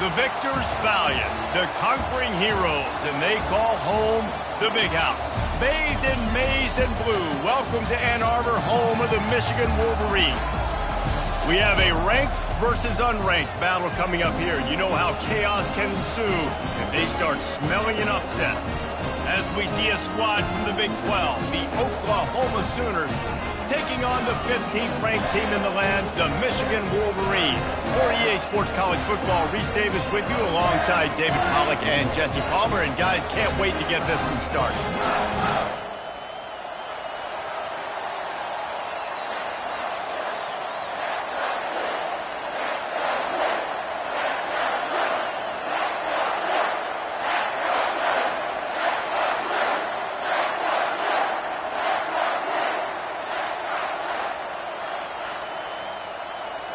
The victors valiant, the conquering heroes, and they call home the Big House. Bathed in maize and blue, welcome to Ann Arbor, home of the Michigan Wolverines. We have a ranked versus unranked battle coming up here. You know how chaos can ensue if they start smelling an upset. As we see a squad from the Big 12, the Oklahoma Sooners, taking on the 15th ranked team in the land, the Michigan Wolverines. For EA Sports College Football, Reese Davis with you alongside David Pollack and Jesse Palmer. And guys, can't wait to get this one started.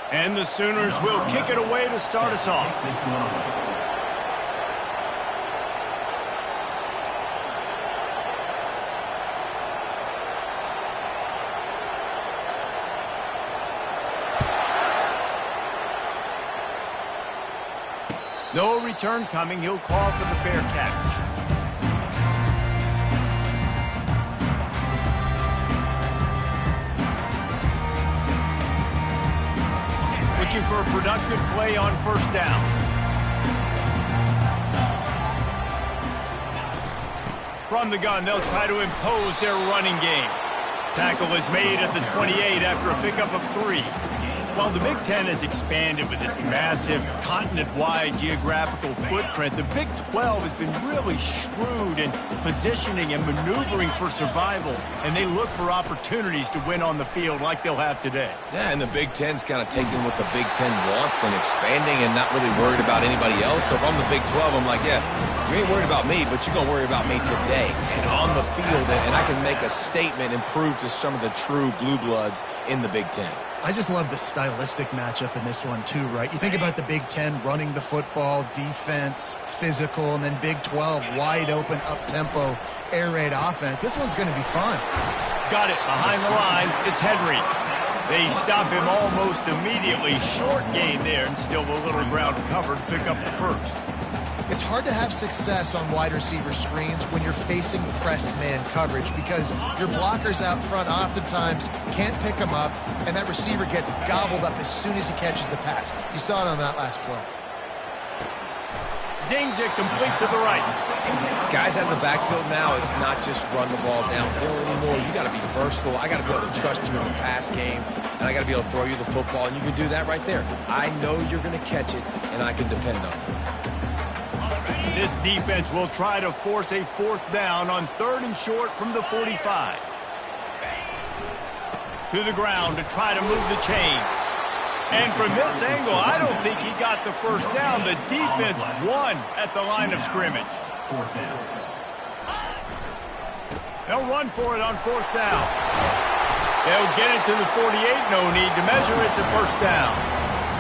And the Sooners will kick it away to start us off. No return coming. He'll call for the fair catch. Looking for a productive play on first down. From the gun, they'll try to impose their running game. Tackle is made at the 28 after a pickup of 3. While the Big Ten has expanded with this massive continent-wide geographical footprint, the Big 12 has been really shrewd in positioning and maneuvering for survival, and they look for opportunities to win on the field like they'll have today. Yeah, and the Big Ten's kind of taking what the Big Ten wants and expanding and not really worried about anybody else. So if I'm the Big 12, I'm like, yeah, you ain't worried about me, but you're going to worry about me today and on the field, and I can make a statement and prove to some of the true blue bloods in the Big Ten. I just love the stylistic matchup in this one too, right? You think about the Big Ten running the football, defense, physical, and then Big 12 wide open, up-tempo, air raid offense. This one's going to be fun. Got it behind the line. It's Henry. They stop him almost immediately. Short gain there, and still a little ground covered. Pick up the first. It's hard to have success on wide receiver screens when you're facing press man coverage because your blockers out front oftentimes can't pick them up, and that receiver gets gobbled up as soon as he catches the pass. You saw it on that last play. Zings it complete to the right. Guys out of the backfield now, it's not just run the ball downhill anymore. You got to be versatile. I got to be able to trust you in the pass game, and I got to be able to throw you the football, and you can do that right there. I know you're going to catch it, and I can depend on it. This defense will try to force a fourth down on 3rd and short from the 45. To the ground to try to move the chains. And from this angle, I don't think he got the first down. The defense won at the line of scrimmage. They'll run for it on 4th down. They'll get it to the 48. No need to measure it to first down.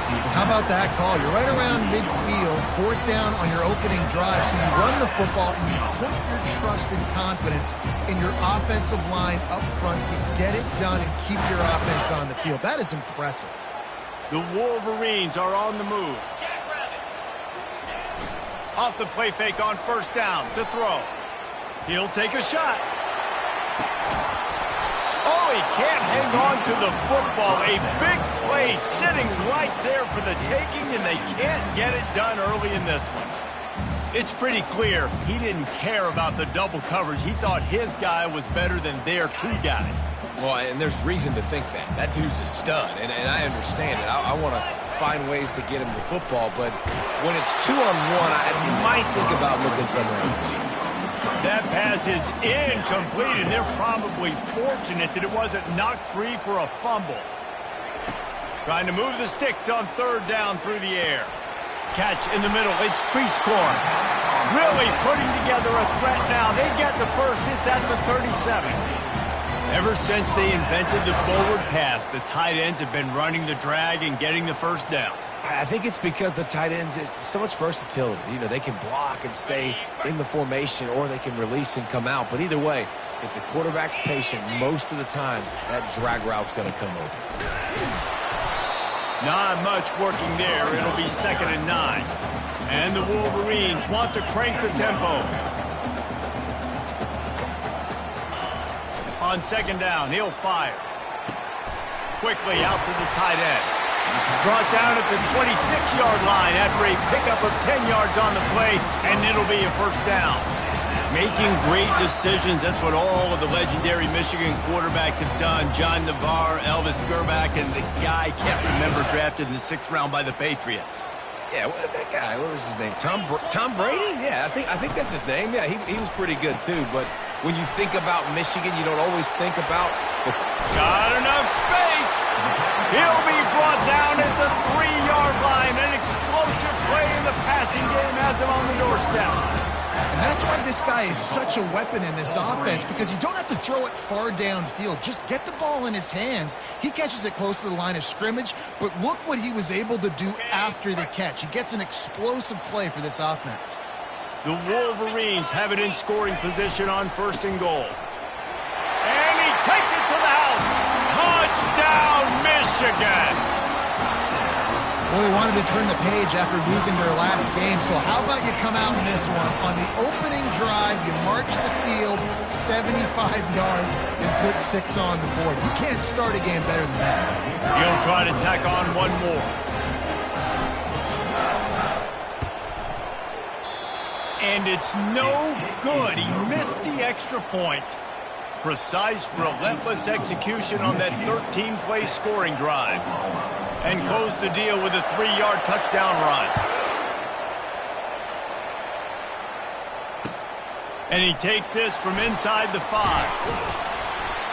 How about that call? You're right around midfield, 4th down on your opening drive. So you run the football and you put your trust and confidence in your offensive line up front to get it done and keep your offense on the field. That is impressive. The Wolverines are on the move. Off the play fake on first down to throw. He'll take a shot. Oh, he can't hang on to the football. A big play sitting right there for the taking, and they can't get it done early in this one. It's pretty clear he didn't care about the double coverage. He thought his guy was better than their 2 guys. Well, and there's reason to think that. That dude's a stud, and I understand it. I want to find ways to get him the football, but when it's 2-on-1, I might think about looking somewhere else. That pass is incomplete, and they're probably fortunate that it wasn't knocked free for a fumble. Trying to move the sticks on 3rd down through the air. Catch in the middle. It's Priestcorn. Really putting together a threat now. They get the first. It's at the 37. Ever since they invented the forward pass, the tight ends have been running the drag and getting the first down. I think it's because the tight ends is so much versatility. You know, they can block and stay in the formation, or they can release and come out. But either way, if the quarterback's patient, most of the time, that drag route's going to come over. Not much working there. It'll be 2nd and 9. And the Wolverines want to crank the tempo. On 2nd down, he'll fire. Quickly out to the tight end. Brought down at the 26-yard line after a pickup of 10 yards on the play, and it'll be a 1st down. Making great decisions, that's what all of the legendary Michigan quarterbacks have done. John Navarre, Elvis Gerbach, and the guy I can't remember, drafted in the 6th round by the Patriots. Yeah, that guy, what was his name? Tom Brady? Yeah, I think that's his name. Yeah, he was pretty good too. But when you think about Michigan, you don't always think about the... Got enough space. He'll be brought down at the 3-yard line. An explosive play in the passing game has him on the doorstep. And that's why this guy is such a weapon in this offense, because you don't have to throw it far downfield. Just get the ball in his hands. He catches it close to the line of scrimmage, but look what he was able to do after the catch. He gets an explosive play for this offense. The Wolverines have it in scoring position on 1st and goal. And he takes it to the house. Touchdown, Michigan! Well, they wanted to turn the page after losing their last game, so how about you come out in this one? On the opening drive, you march the field 75 yards and put 6 on the board. You can't start a game better than that. He'll try to tack on one more. And it's no good. He missed the extra point. Precise, relentless execution on that 13-play scoring drive. And close the deal with a 3-yard touchdown run. And he takes this from inside the 5.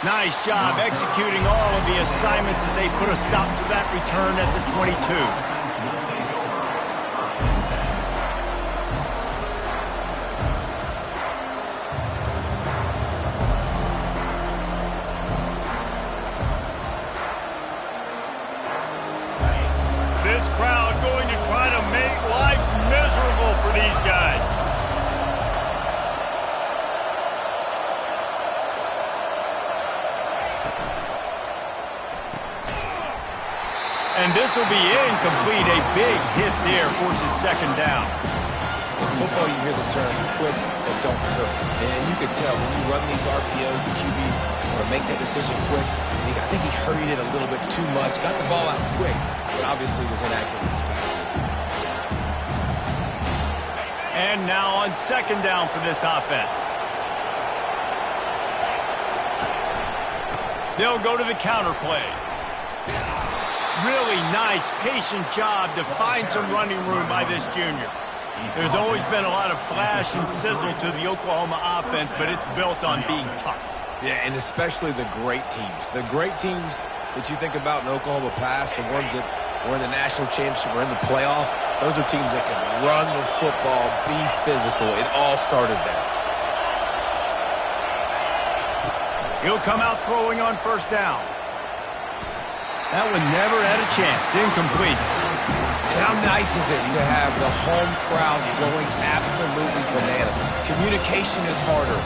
Nice job executing all of the assignments as they put a stop to that return at the 22. This crowd going to try to make life miserable for these guys. And this will be incomplete. A big hit there forces 2nd down. In football, you hear the term quick but don't hurt. And you can tell when you run these RPOs, the QBs want to make that decision quick. I think he hurried it a little bit too much, got the ball out quick, but obviously was inaccurate in his pass. And now on 2nd down for this offense. They'll go to the counter play. Really nice, patient job to find some running room by this junior. There's always been a lot of flash and sizzle to the Oklahoma offense, but it's built on being tough. Yeah, and especially the great teams. The great teams that you think about in Oklahoma past, the ones that were in the national championship or in the playoff, those are teams that can run the football, be physical. It all started there. He'll come out throwing on 1st down. That one never had a chance. Incomplete. And how nice is it to have the home crowd going absolutely bananas? Communication is harder.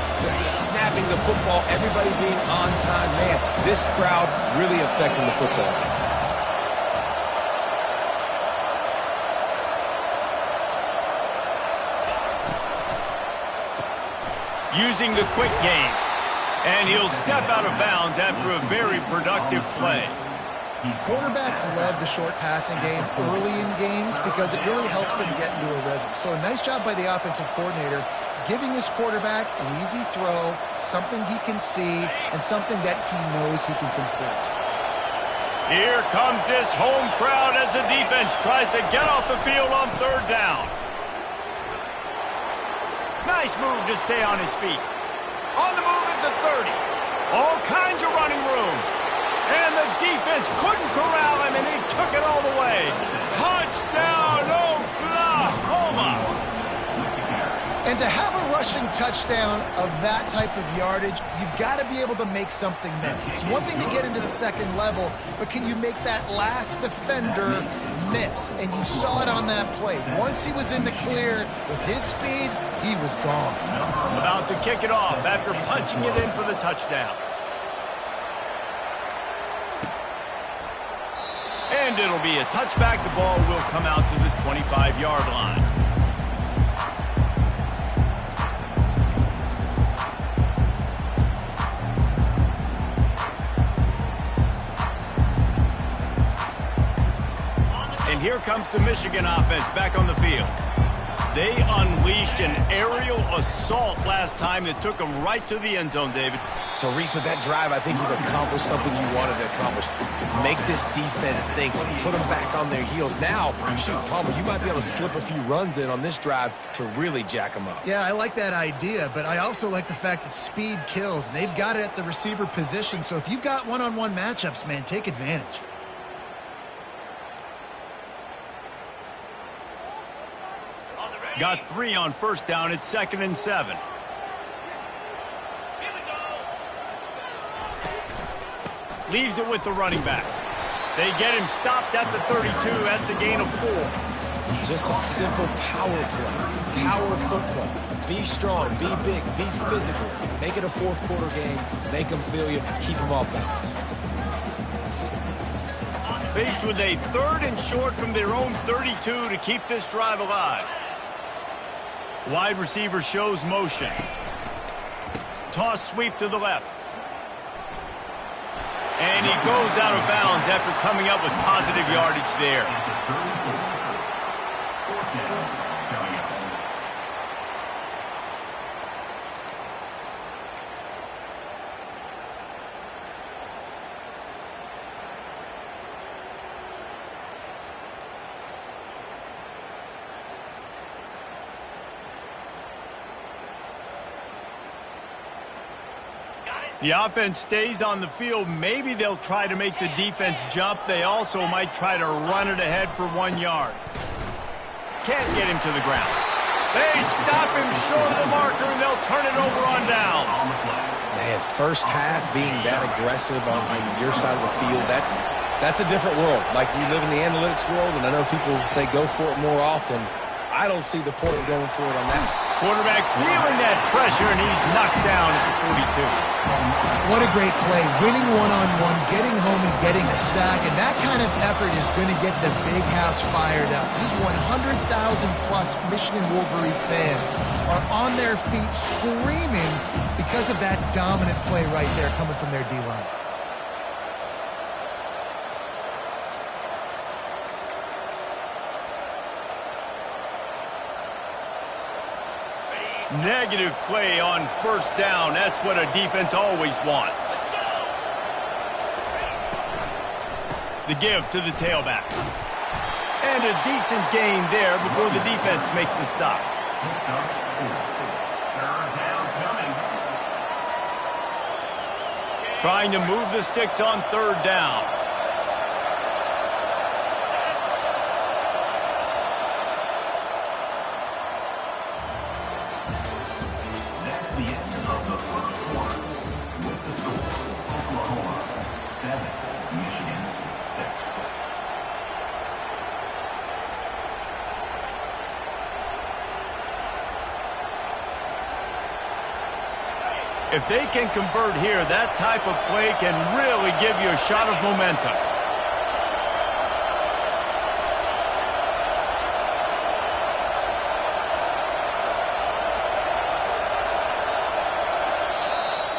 Snapping the football, everybody being on time. Man, this crowd really affecting the football game. Using the quick game. And he'll step out of bounds after a very productive play. Quarterbacks love the short passing game early in games because it really helps them get into a rhythm. So a nice job by the offensive coordinator giving his quarterback an easy throw, something he can see, and something that he knows he can complete. Here comes this home crowd as the defense tries to get off the field on 3rd down. Nice move to stay on his feet. On the move at the 30. All kinds of running room. And the defense couldn't corral him, and he took it all the way. Touchdown, Oklahoma! And to have a rushing touchdown of that type of yardage, you've got to be able to make something miss. It's one thing to get into the 2nd level, but can you make that last defender miss? And you saw it on that play. Once he was in the clear with his speed, he was gone. About to kick it off after punching it in for the touchdown. And it'll be a touchback. The ball will come out to the 25-yard line. And here comes the Michigan offense back on the field. They unleashed an aerial assault last time that took them right to the end zone, David. So, Reese, with that drive, I think you've accomplished something you wanted to accomplish. Make this defense think, put them back on their heels. Now, you might be able to slip a few runs in on this drive to really jack them up. Yeah, I like that idea, but I also like the fact that speed kills, and they've got it at the receiver position. So if you've got one-on-one matchups, man, take advantage. Got 3 on first down. It's 2nd and 7. Leaves it with the running back. They get him stopped at the 32. That's a gain of 4. Just a simple power play. Power football. Be strong, be big, be physical. Make it a fourth quarter game. Make them feel you. Keep them off balance. Faced with a 3rd and short from their own 32 to keep this drive alive. Wide receiver shows motion. Toss sweep to the left. And he goes out of bounds after coming up with positive yardage there. The offense stays on the field. Maybe they'll try to make the defense jump. They also might try to run it ahead for 1 yard. Can't get him to the ground. They stop him short of the marker, and they'll turn it over on downs. Man, first half being that aggressive on your side of the field, that's a different world. Like, you live in the analytics world, and I know people say go for it more often. I don't see the point of going for it on that. Quarterback feeling that pressure, and he's knocked down at the 42. What a great play. Winning one-on-one, getting home and getting a sack, and that kind of effort is going to get the big house fired up. These 100,000-plus Michigan Wolverine fans are on their feet screaming because of that dominant play right there coming from their D-line. Negative play on first down. That's what a defense always wants. The give to the tailback. And a decent gain there before the defense makes the stop. Trying to move the sticks on 3rd down. If they can convert here, that type of play can really give you a shot of momentum.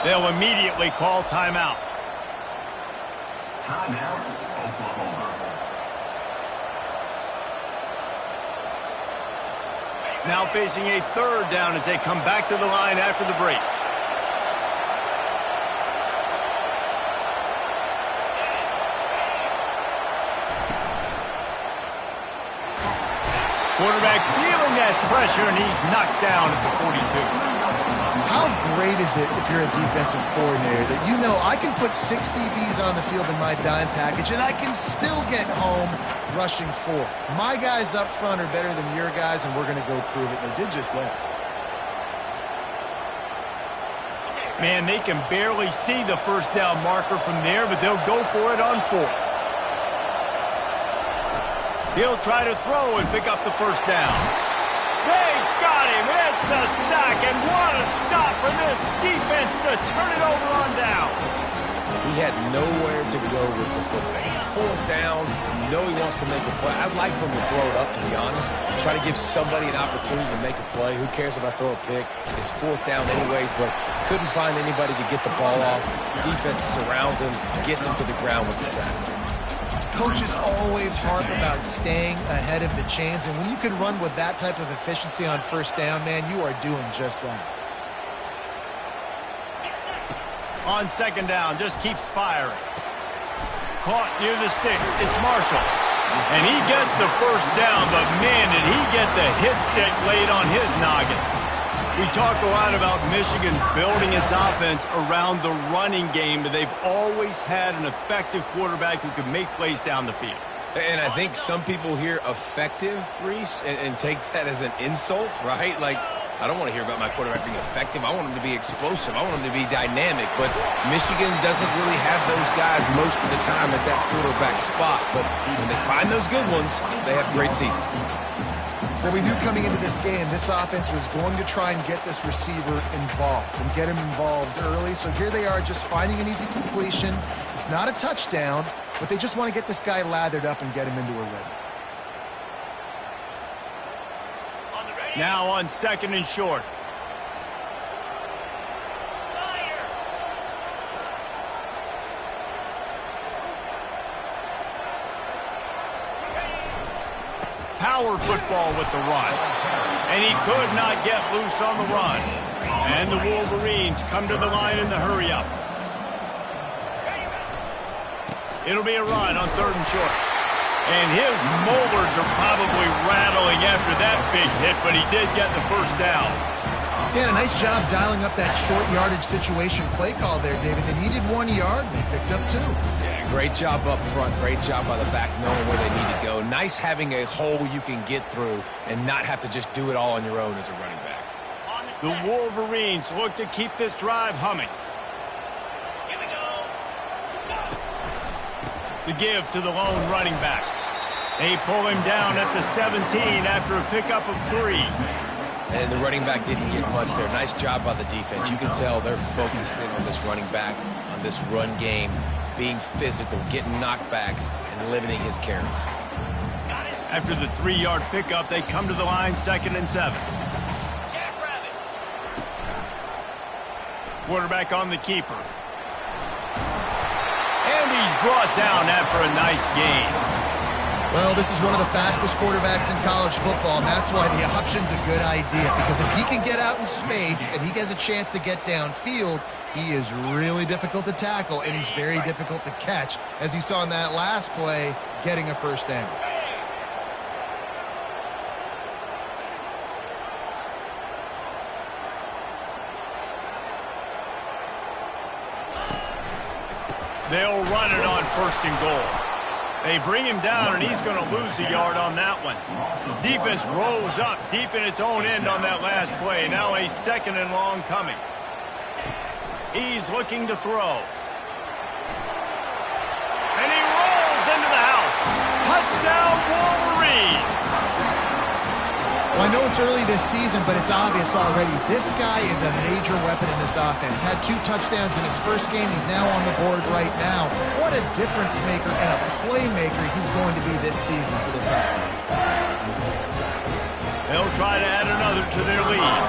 They'll immediately call timeout. Timeout, Oklahoma. Now facing a 3rd down as they come back to the line after the break. Quarterback feeling that pressure, and he's knocked down at the 42. How great is it if you're a defensive coordinator that you know I can put 6 DBs on the field in my dime package and I can still get home rushing 4. My guys up front are better than your guys, and we're going to go prove it. They did just that. Man, they can barely see the first down marker from there, but they'll go for it on 4th. He'll try to throw and pick up the first down. They got him. It's a sack, and what a stop for this defense to turn it over on down. He had nowhere to go with the football. Fourth down, you know he wants to make a play. I'd like for him to throw it up, to be honest. Try to give somebody an opportunity to make a play. Who cares if I throw a pick? It's fourth down anyways, but couldn't find anybody to get the ball off. Defense surrounds him, gets him to the ground with the sack. Coaches always harp about staying ahead of the chains, and when you can run with that type of efficiency on first down, man, you are doing just that. On second down, just keeps firing. Caught near the sticks. It's Marshall. And he gets the first down, but man, did he get the hit stick laid on his noggin. We talk a lot about Michigan building its offense around the running game, but they've always had an effective quarterback who can make plays down the field. And I think some people hear effective, Reese, and take that as an insult, right? Like, I don't want to hear about my quarterback being effective. I want him to be explosive. I want him to be dynamic. But Michigan doesn't really have those guys most of the time at that quarterback spot. But when they find those good ones, they have great seasons. Well, we knew coming into this game, this offense was going to try and get this receiver involved and get him involved early. So here they are just finding an easy completion. It's not a touchdown, but they just want to get this guy lathered up and get him into a rhythm. Now on second and short. Power football with the run. And he could not get loose on the run. And the Wolverines come to the line in the hurry-up. It'll be a run on third and short. And his molars are probably rattling after that big hit, but he did get the first down. Yeah, a nice job dialing up that short yardage situation play call there, David. They needed 1 yard, and they picked up 2. Yeah, great job up front. Great job by the back knowing where they need to go. Nice having a hole you can get through and not have to just do it all on your own as a running back. The Wolverines look to keep this drive humming. The give to the lone running back. They pull him down at the 17 after a pickup of 3. And the running back didn't get much there. Nice job by the defense. You can tell they're focused in on this running back, on this run game, being physical, getting knockbacks, and limiting his carries. After the 3-yard pickup, they come to the line, 2nd and 7. Quarterback on the keeper. And he's brought down after a nice gain. Well, this is one of the fastest quarterbacks in college football, and that's why the option's a good idea. Because if he can get out in space and he has a chance to get downfield, he is really difficult to tackle, and he's very difficult to catch, as you saw in that last play, getting a first down. They'll run it on 1st and goal. They bring him down, and he's going to lose a yard on that one. Defense rolls up deep in its own end on that last play. Now a 2nd and long coming. He's looking to throw. And he rolls into the house. Touchdown, Wolverines. Well, I know it's early this season, but it's obvious already. This guy is a major weapon in this offense. Had 2 touchdowns in his first game. He's now on the board right now. What a difference maker and a playmaker he's going to be this season for this offense. They'll try to add another to their lead.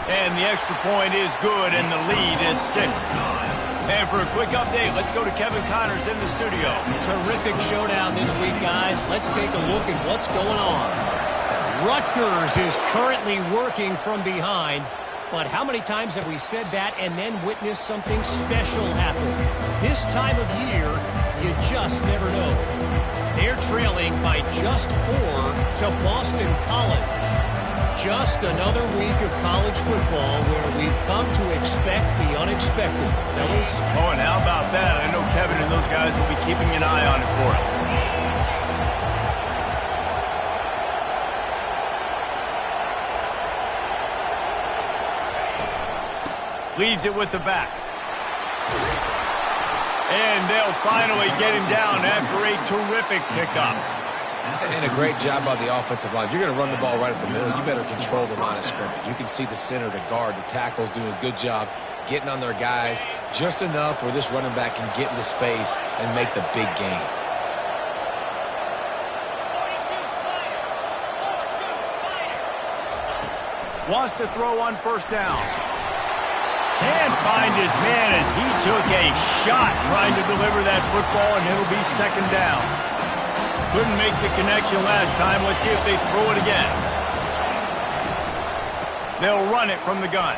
And the extra point is good, and the lead is 6. And for a quick update, let's go to Kevin Connors in the studio. Terrific showdown this week, guys. Let's take a look at what's going on. Rutgers is currently working from behind, but how many times have we said that and then witnessed something special happen? This time of year, you just never know. They're trailing by just 4 to Boston College. Just another week of college football where we've come to expect the unexpected. Fellas? Oh, and how about that? I know Kevin and those guys will be keeping an eye on it for us. Leaves it with the back. And they'll finally get him down after a terrific pickup. And a great job by the offensive line. If you're going to run the ball right at the middle, you better control the line of scrimmage. You can see the center, the guard, the tackles doing a good job getting on their guys just enough where this running back can get into space and make the big gain. Wants to throw on first down. Can't find his man as he took a shot trying to deliver that football, and it'll be second down. Couldn't make the connection last time. Let's see if they throw it again. They'll run it from the gun.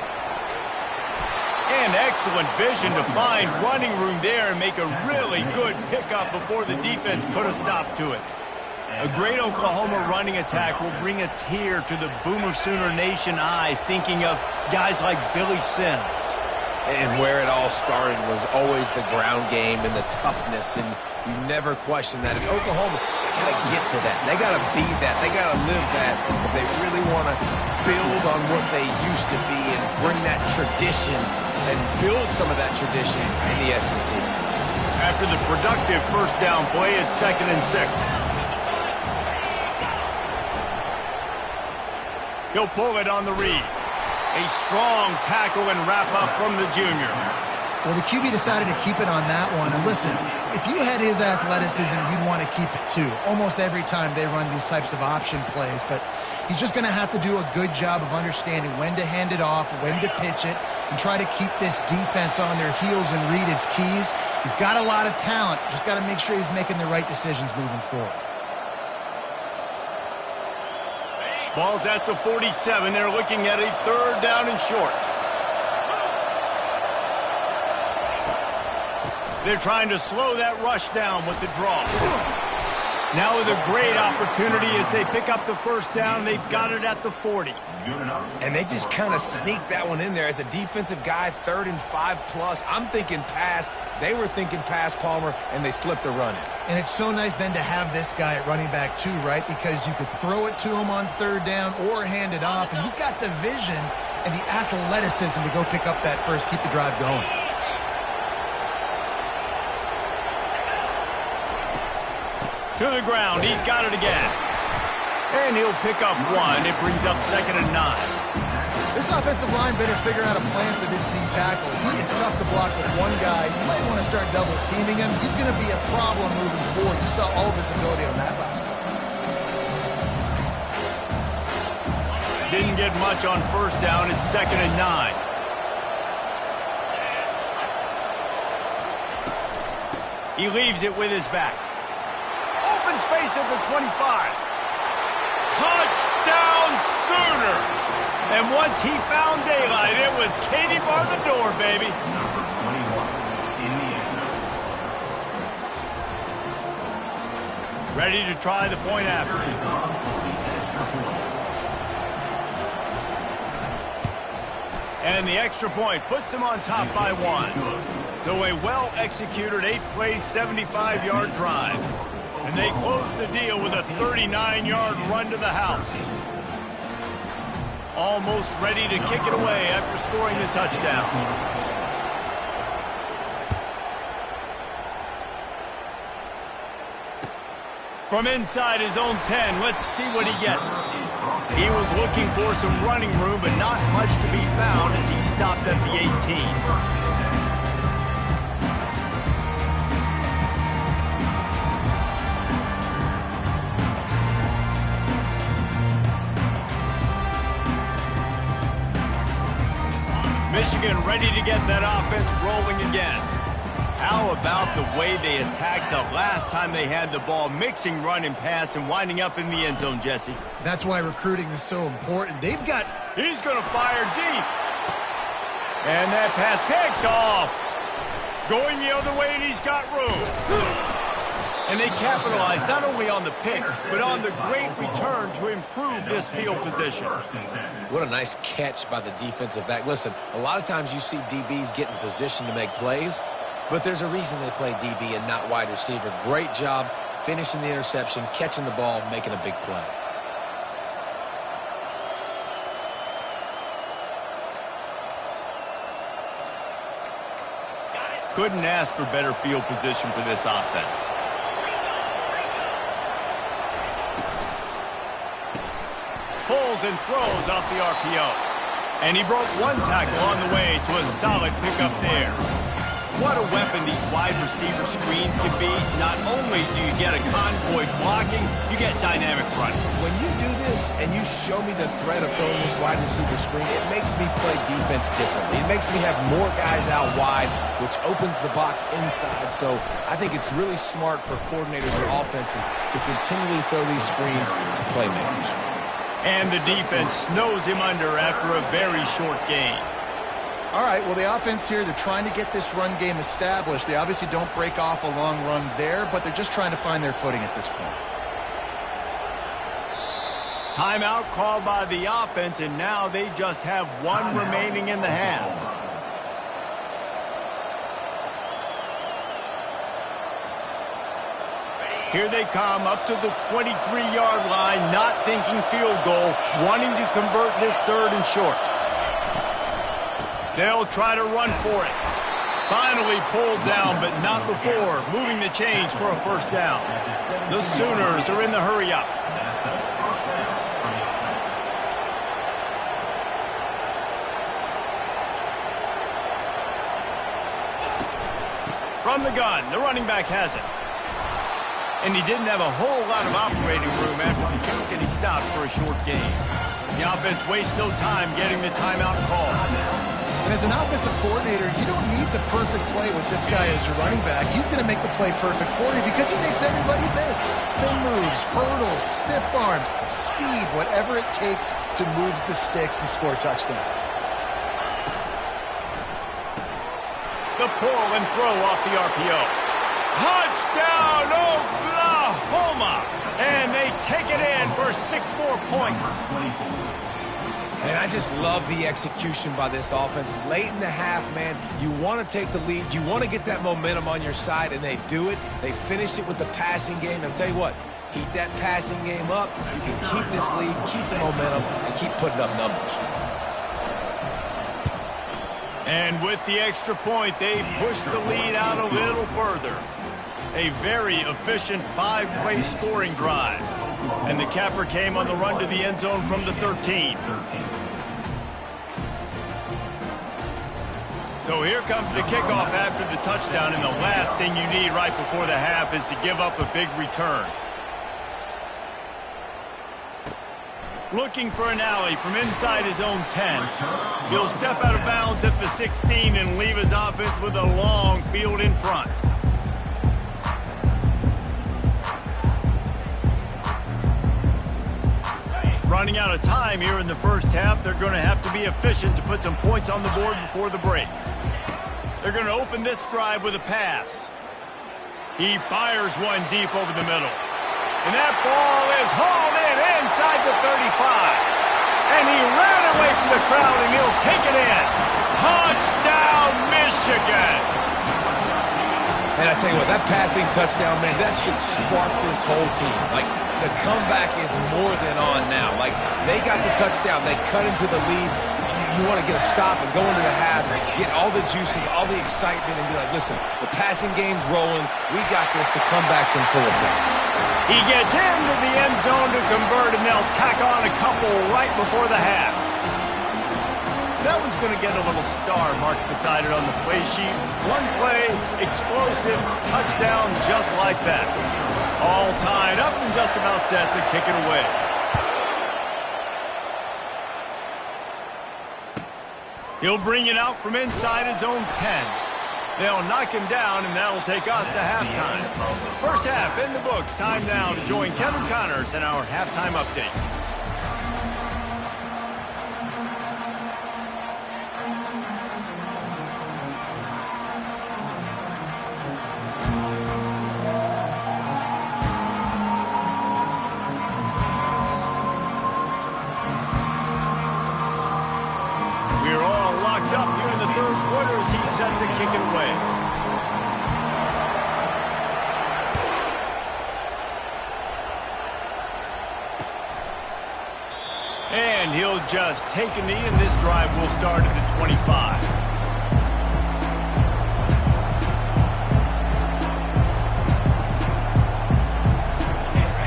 And excellent vision to find running room there and make a really good pickup before the defense put a stop to it. A great Oklahoma running attack will bring a tear to the Boomer Sooner Nation eye, thinking of guys like Billy Sims. And where it all started was always the ground game and the toughness, and you never question that. In Oklahoma, they got to get to that. They got to be that. They got to live that if they really want to build on what they used to be and bring that tradition and build some of that tradition in the SEC. After the productive first down play, it's 2nd and 6. He'll pull it on the read. A strong tackle and wrap-up from the junior. Well, the QB decided to keep it on that one. And listen, if you had his athleticism, you'd want to keep it too. Almost every time they run these types of option plays. But he's just going to have to do a good job of understanding when to hand it off, when to pitch it, and try to keep this defense on their heels and read his keys. He's got a lot of talent. Just got to make sure he's making the right decisions moving forward. Ball's at the 47. They're looking at a 3rd down and short. They're trying to slow that rush down with the draw. Now with a great opportunity as they pick up the first down. They've got it at the 40. And they just kind of sneaked that one in there. As a defensive guy, 3rd and 5+. I'm thinking pass. They were thinking pass, Palmer, and they slipped the run in. And it's so nice then to have this guy at running back too, right? Because you could throw it to him on 3rd down or hand it off. And he's got the vision and the athleticism to go pick up that first, keep the drive going. To the ground. He's got it again. And he'll pick up 1. It brings up 2nd and 9. This offensive line better figure out a plan for this D tackle. He is tough to block with one guy. You might want to start double teaming him. He's going to be a problem moving forward. You saw all of his ability on that last play. Didn't get much on first down. It's 2nd and 9. He leaves it with his back. Open space at the 25. Touchdown Sooners! And once he found daylight, it was Katie bar the door, baby. Number 21 in the end zone. Ready to try the point after. And the extra point puts them on top by 1. So a well-executed 8-play, 75-yard drive. And they close the deal with a 39-yard run to the house. Almost ready to kick it away after scoring the touchdown. From inside his own 10, let's see what he gets. He was looking for some running room, but not much to be found as he stopped at the 18. Michigan ready to get that offense rolling again. How about the way they attacked the last time they had the ball, mixing run and pass and winding up in the end zone, Jesse? That's why recruiting is so important. They've got... He's going to fire deep. And that pass picked off. Going the other way, and he's got room. And they capitalized not only on the pick, but on the great return to improve this field position. What a nice catch by the defensive back. Listen, a lot of times you see DBs get in position to make plays, but there's a reason they play DB and not wide receiver. Great job finishing the interception, catching the ball, making a big play. Couldn't ask for better field position for this offense. pulls and throws off the RPO. And he broke one tackle on the way to a solid pickup there. What a weapon these wide receiver screens can be. Not only do you get a convoy blocking, you get dynamic running. When you do this and you show me the threat of throwing this wide receiver screen, it makes me play defense differently. It makes me have more guys out wide, which opens the box inside. So I think it's really smart for coordinators and offenses to continually throw these screens to playmakers. And the defense snows him under after a very short game. All right, well, the offense here, they're trying to get this run game established. They obviously don't break off a long run there, but they're just trying to find their footing at this point. Timeout called by the offense, and now they just have one remaining in the half. Here they come up to the 23-yard line, not thinking field goal, wanting to convert this 3rd and short. They'll try to run for it. Finally pulled down, but not before moving the chains for a 1st down. The Sooners are in the hurry-up. From the gun, the running back has it. And he didn't have a whole lot of operating room after the juke, and he stopped for a short gain. The offense wastes no time getting the timeout call. And as an offensive coordinator, you don't need the perfect play with this guy as your running back. He's going to make the play perfect for you because he makes everybody miss. Spin moves, hurdles, stiff arms, speed, whatever it takes to move the sticks and score touchdowns. The pull and throw off the RPO. Touchdown, Oklahoma! And they take it in for 6 more points. And I just love the execution by this offense. Late in the half, man, you want to take the lead. You want to get that momentum on your side, and they do it. They finish it with the passing game. And I'll tell you what, keep that passing game up. You can keep this lead, keep the momentum, and keep putting up numbers. And with the extra point, they push the lead out a little further. A very efficient 5-play scoring drive. And the capper came on the run to the end zone from the 13. So here comes the kickoff after the touchdown, and the last thing you need right before the half is to give up a big return. Looking for an alley from inside his own 10. He'll step out of bounds at the 16 and leave his offense with a long field in front. Running out of time here in the first half, they're going to have to be efficient to put some points on the board before the break. They're going to open this drive with a pass. He fires one deep over the middle. And that ball is hauled in inside the 35. And he ran away from the crowd, and he'll take it in. Touchdown, Michigan! And I tell you what, that passing touchdown, man, that should spark this whole team. Like, the comeback is more than on now. Like, they got the touchdown. They cut into the lead. You want to get a stop and go into the half, get all the juices, all the excitement, and be like, listen, the passing game's rolling. We got this. The comeback's in full effect. He gets into the end zone to convert, and they'll tack on a couple right before the half. That one's going to get a little star marked beside it on the play sheet. One play, explosive, touchdown just like that. All tied up and just about set to kick it away. He'll bring it out from inside his own 10. They'll knock him down, and that'll take us to halftime. First half in the books. Time now to join Kevin Connors in our halftime update. We're all locked up here in the third quarter as he's set to kick it away. And he'll just take a knee, and this drive will start at the 25.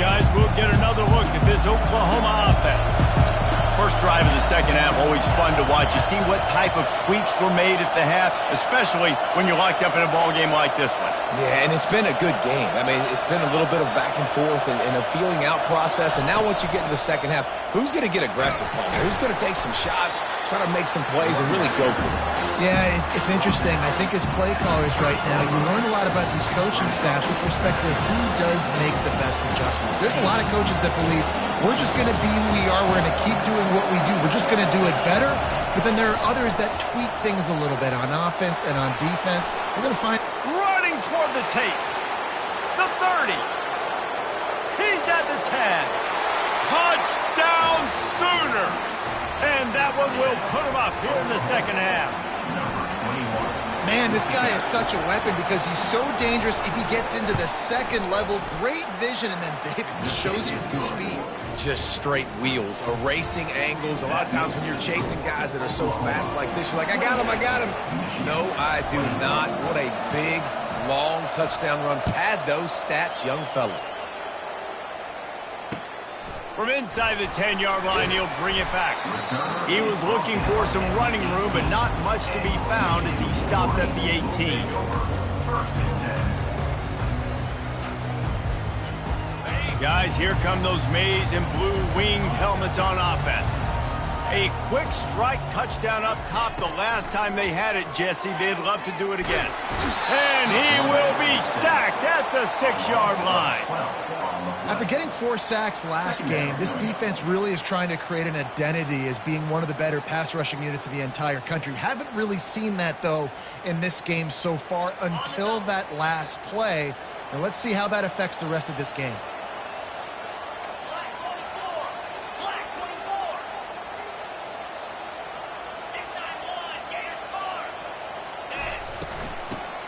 Guys, we'll get another look at this Oklahoma offense. First drive of the second half, always fun to watch. You see what type of tweaks were made at the half, especially when you're locked up in a ball game like this one. Yeah, and it's been a good game. I mean, it's been a little bit of back and forth and a feeling out process. And now once you get into the second half, who's going to get aggressive, Paul? Who's going to take some shots, try to make some plays, and really go for it? Yeah, it's interesting. I think as play callers right now, you learn a lot about these coaching staffs with respect to who does make the best adjustments. There's a lot of coaches that believe we're just going to be who we are. We're going to keep doing what we do. We're just going to do it better. But then there are others that tweak things a little bit on offense and on defense. We're going to find... Running toward the tape. The 30. He's at the 10. Touchdown Sooners. And that one will put him up here in the second half. Man, this guy is such a weapon because he's so dangerous if he gets into the second level. Great vision, and then David just shows you the speed. Just straight wheels, erasing angles. A lot of times when you're chasing guys that are so fast like this, you're like, I got him, I got him. No, I do not. What a big, long touchdown run. Pad those stats, young fella. From inside the 10-yard line, he'll bring it back. He was looking for some running room, but not much to be found as he stopped at the 18. Guys, here come those maize and blue winged helmets on offense. A quick strike touchdown up top the last time they had it, Jesse. They'd love to do it again. And he will be sacked at the 6-yard line. After getting 4 sacks last game, this defense really is trying to create an identity as being one of the better pass rushing units in the entire country. Haven't really seen that, though, in this game so far until that last play. And let's see how that affects the rest of this game.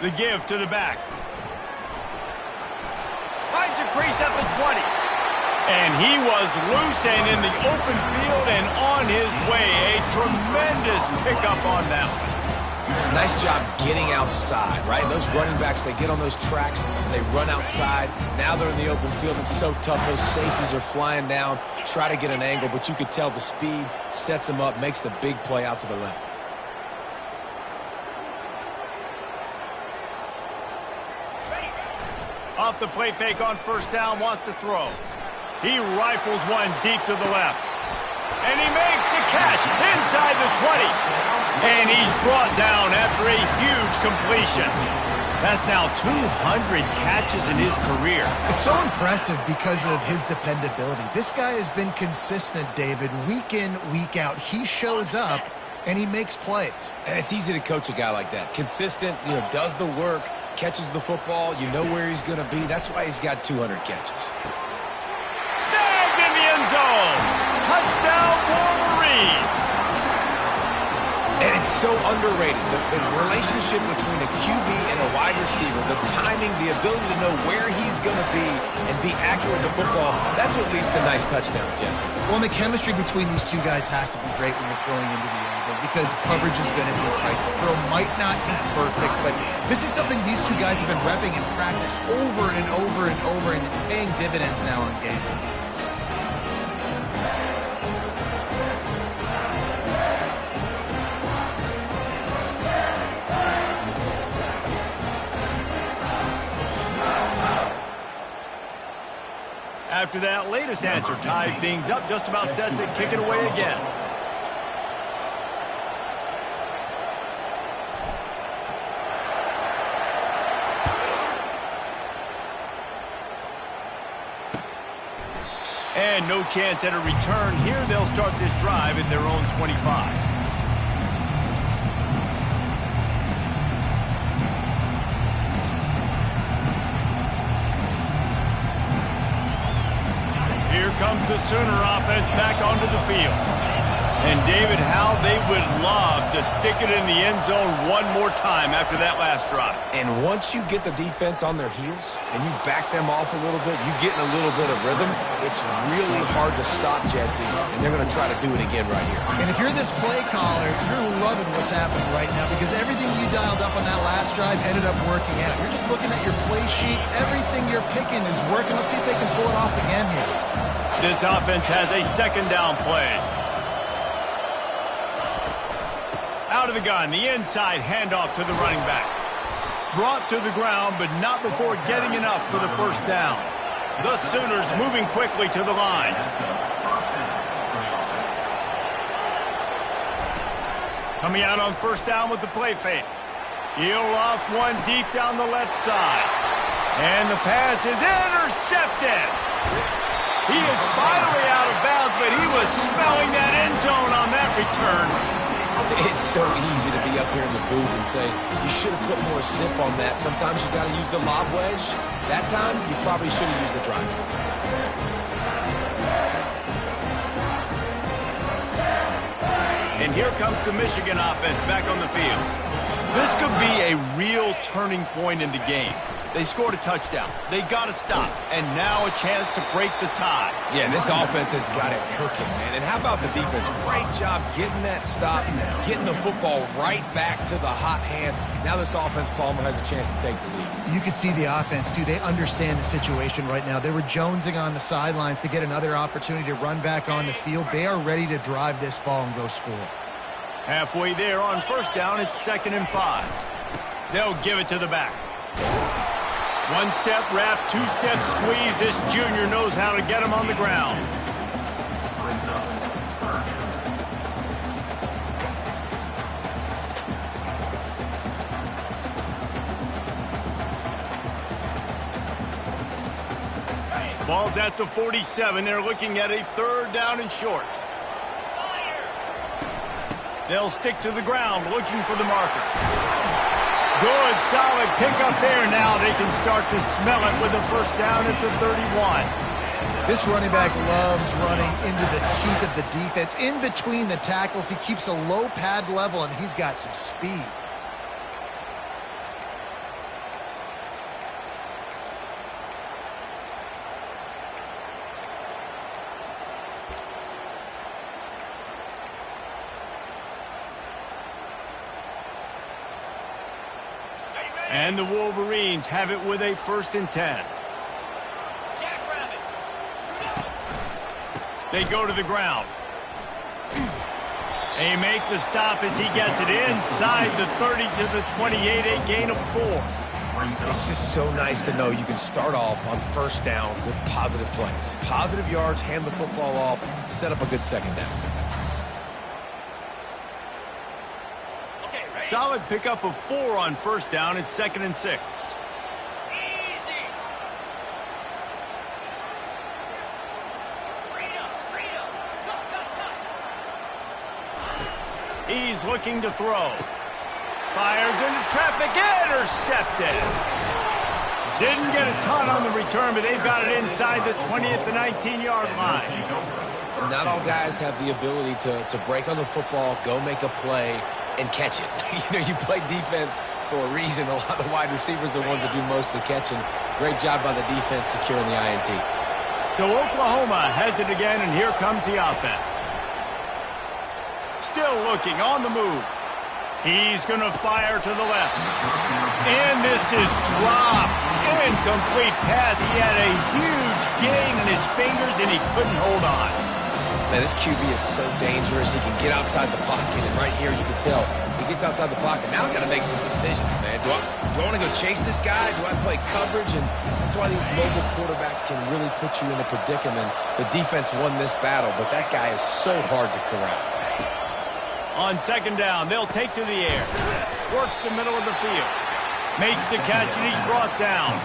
The give to the back. Finds a crease at the 20. And he was loose and in the open field and on his way. A tremendous pickup on that one. Nice job getting outside, right? Those running backs, they get on those tracks, they run outside. Now they're in the open field. It's so tough. Those safeties are flying down, try to get an angle, but you could tell the speed sets them up, makes the big play out to the left. Off the play fake on first down, wants to throw. He rifles one deep to the left. And he makes the catch inside the 20. And he's brought down after a huge completion. That's now 200 catches in his career. It's so impressive because of his dependability. This guy has been consistent, David, week in, week out. He shows up, and he makes plays. And it's easy to coach a guy like that. Consistent, does the work, catches the football, you know where he's going to be. That's why he's got 200 catches. Snagged in the end zone. Touchdown, Wolverines. And it's so underrated. The relationship between a QB and a wide receiver, the timing, the ability to know where he's going to be and be accurate with the football, that's what leads to nice touchdowns, Jesse. Well, and the chemistry between these two guys has to be great when you're throwing into the end zone because coverage is going to be tight. The throw might not be perfect, but this is something these two guys have been repping in practice over and over and over, and it's paying dividends now on game. After that latest answer tied things up, just about set to kick it away again. And no chance at a return here. They'll start this drive at their own 25. Comes the Sooner offense back onto the field. And David, how they would love to stick it in the end zone one more time after that last drive. And once you get the defense on their heels and you back them off a little bit, you get in a little bit of rhythm, it's really hard to stop, Jesse, and they're going to try to do it again right here. And if you're this play caller, you're loving what's happening right now because everything you dialed up on that last drive ended up working out. You're just looking at your play sheet. Everything you're picking is working. Let's see if they can pull it off again here. This offense has a second down play. Out of the gun, the inside handoff to the running back. Brought to the ground, but not before getting enough for the first down. The Sooners moving quickly to the line. Coming out on first down with the play fake. He'll loft one deep down the left side. And the pass is intercepted. He is finally out of bounds, but he was smelling that end zone on that return. It's so easy to be up here in the booth and say, you should have put more zip on that. Sometimes you got to use the lob wedge. That time, you probably should have used the drive. And here comes the Michigan offense back on the field. This could be a real turning point in the game. They scored a touchdown. They got to stop. And now a chance to break the tie. Yeah, this offense has got it cooking, man. And how about the defense? Great job getting that stop, getting the football right back to the hot hand. Now this offense, Palmer, has a chance to take the lead. You can see the offense, too. They understand the situation right now. They were jonesing on the sidelines to get another opportunity to run back on the field. They are ready to drive this ball and go score. Halfway there on first down, it's 2nd and 5. They'll give it to the back. One-step wrap, two-step squeeze. This junior knows how to get him on the ground. Ball's at the 47. They're looking at a 3rd down and short. They'll stick to the ground, looking for the marker. Good, solid pickup there. Now they can start to smell it with a first down at the 31. This running back loves running into the teeth of the defense. In between the tackles, he keeps a low pad level, and he's got some speed. And the Wolverines have it with a 1st and 10. They go to the ground. They make the stop as he gets it inside the 30 to the 28, a gain of 4. It's just so nice to know you can start off on first down with positive plays. Positive yards, hand the football off, set up a good second down. Solid pickup of 4 on first down. It's 2nd and 6. He's looking to throw. Fires into traffic. Intercepted. Didn't get a ton on the return, but they've got it inside the 20 at the 19-yard line. And not all guys have the ability to break on the football, go make a play, and catch it. You play defense for a reason. A lot of the wide receivers are the ones that do most of the catching. Great job by the defense securing the INT. So Oklahoma has it again, and here comes the offense. Still looking on the move. He's going to fire to the left. And this is dropped. Incomplete pass. He had a huge gain in his fingers, and he couldn't hold on. Man, this QB is so dangerous. He can get outside the pocket, and right here you can tell he gets outside the pocket. Now I've got to make some decisions, man. Do I want to go chase this guy? Do I play coverage? And that's why these mobile quarterbacks can really put you in a predicament. The defense won this battle, but that guy is so hard to corral. On 2nd down, they'll take to the air. Works the middle of the field. Makes the catch, and he's brought down.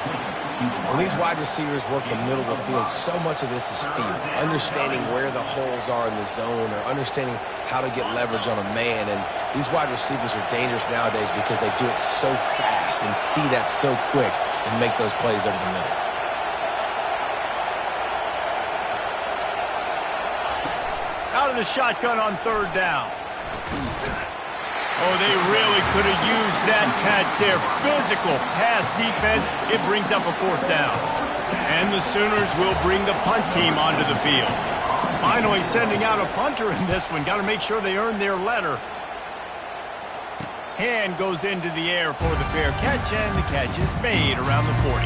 When these wide receivers work the middle of the field, so much of this is feel. Understanding where the holes are in the zone or understanding how to get leverage on a man. And these wide receivers are dangerous nowadays because they do it so fast and see that so quick and make those plays over the middle. Out of the shotgun on 3rd down. Oh, they really could have used that catch there. Physical pass defense. It brings up a 4th down. And the Sooners will bring the punt team onto the field. Finally sending out a punter in this one. Got to make sure they earn their letter. Hand goes into the air for the fair catch, and the catch is made around the 40.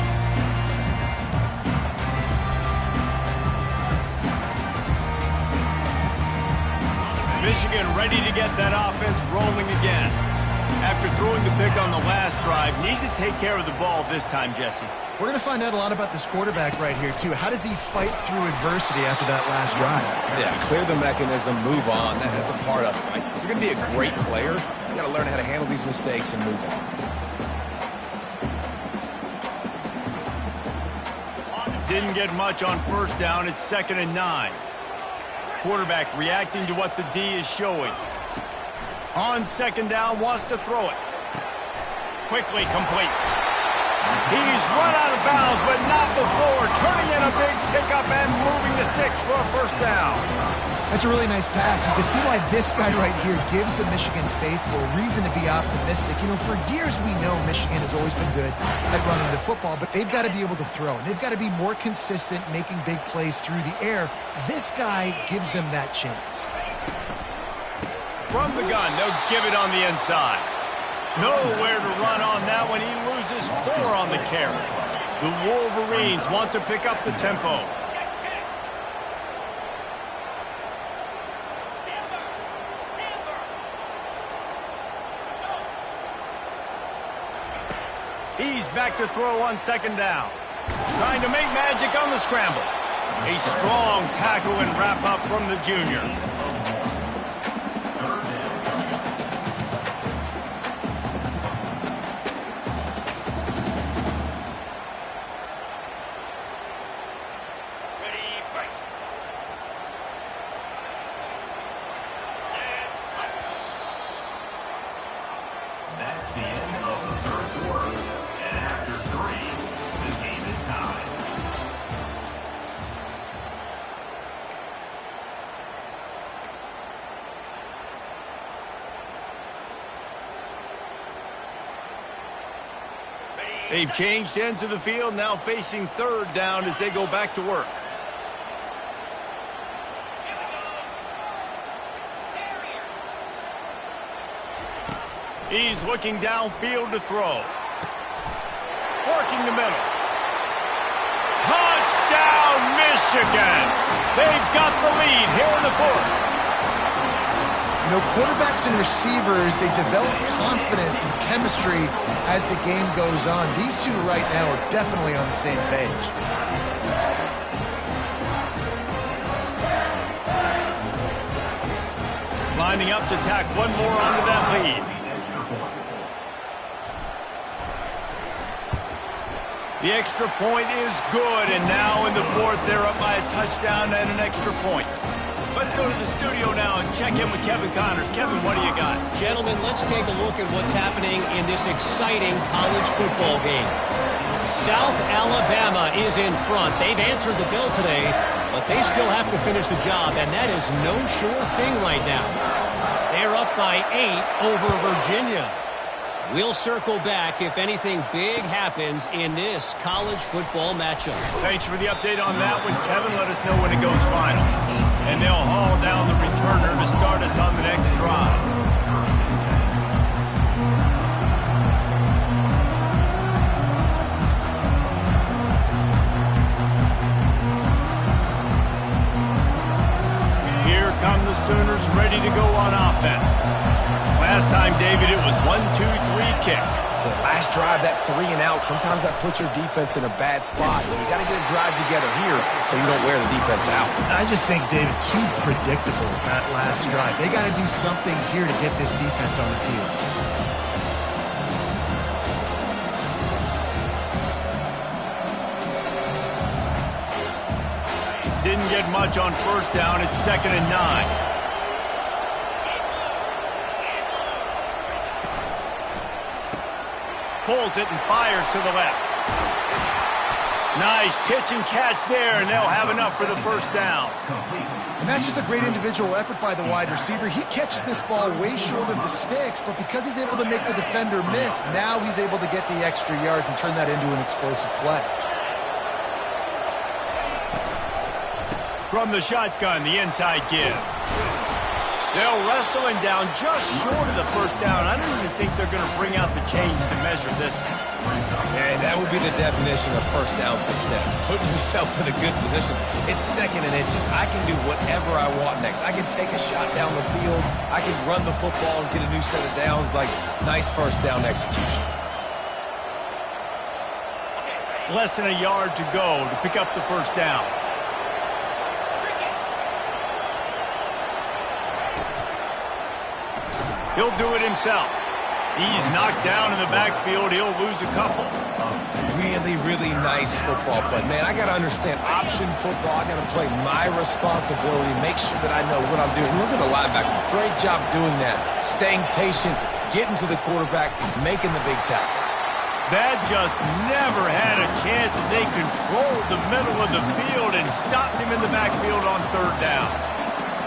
Michigan ready to get that offense rolling again. After throwing the pick on the last drive, need to take care of the ball this time, Jesse. We're going to find out a lot about this quarterback right here, too. How does he fight through adversity after that last drive? Yeah, clear the mechanism, move on. That's a part of it, right? If you're going to be a great player, you got to learn how to handle these mistakes and move on. Didn't get much on first down. It's 2nd and 9. Quarterback reacting to what the D is showing. On 2nd down, wants to throw it. Quickly complete. He's run out of bounds, but not before. Turning in a big pickup and moving the sticks for a first down. That's a really nice pass. You can see why this guy right here gives the Michigan faithful reason to be optimistic. You know, for years we know Michigan has always been good at running the football, but they've got to be able to throw. And they've got to be more consistent making big plays through the air. This guy gives them that chance. From the gun, they'll give it on the inside. Nowhere to run on that one. He loses 4 on the carry. The Wolverines want to pick up the tempo. He's back to throw on 2nd down. Trying to make magic on the scramble. A strong tackle and wrap up from the junior. That's the end of the third quarter. And after 3, the game is tied. They've changed ends of the field, now facing 3rd down as they go back to work. He's looking downfield to throw. Working the middle. Touchdown, Michigan! They've got the lead here in the 4th. You know, quarterbacks and receivers, they develop confidence and chemistry as the game goes on. These two right now are definitely on the same page. Lining up to tack one more onto that lead. The extra point is good, and now in the 4th, they're up by a touchdown and an extra point. Let's go to the studio now and check in with Kevin Connors. Kevin, what do you got? Gentlemen, let's take a look at what's happening in this exciting college football game. South Alabama is in front. They've answered the bell today, but they still have to finish the job, and that is no sure thing right now. They're up by 8 over Virginia. We'll circle back if anything big happens in this college football matchup. Thanks for the update on that one, Kevin. Let us know when it goes final. And they'll haul down the returner to start us on the next drive. Here come the Sooners ready to go on offense. Last time, David, it was 1-2-3 kick. The last drive, that 3 and out, sometimes that puts your defense in a bad spot. You got to get a drive together here so you don't wear the defense out. I just think, David, too predictable that last drive. They got to do something here to get this defense on the field. Didn't get much on first down. It's 2nd and 9. Pulls it and fires to the left. Nice pitch and catch there, and they'll have enough for the first down. And that's just a great individual effort by the wide receiver. He catches this ball way short of the sticks, but because he's able to make the defender miss, now he's able to get the extra yards and turn that into an explosive play. From the shotgun, the inside give. They'll wrestle him down just short of the first down. I don't even think they're going to bring out the chains to measure this one. And that would be the definition of first down success. Putting yourself in a good position. It's 2nd and inches. I can do whatever I want next. I can take a shot down the field. I can run the football and get a new set of downs. Like, nice first down execution. Less than a yard to go to pick up the first down. He'll do it himself. He's knocked down in the backfield. He'll lose a couple. Really, really nice football play. Man, I got to understand option football. I got to play my responsibility, make sure that I know what I'm doing. Look at the linebacker. Great job doing that. Staying patient, getting to the quarterback, making the big tackle. That just never had a chance as they controlled the middle of the field and stopped him in the backfield on 3rd down.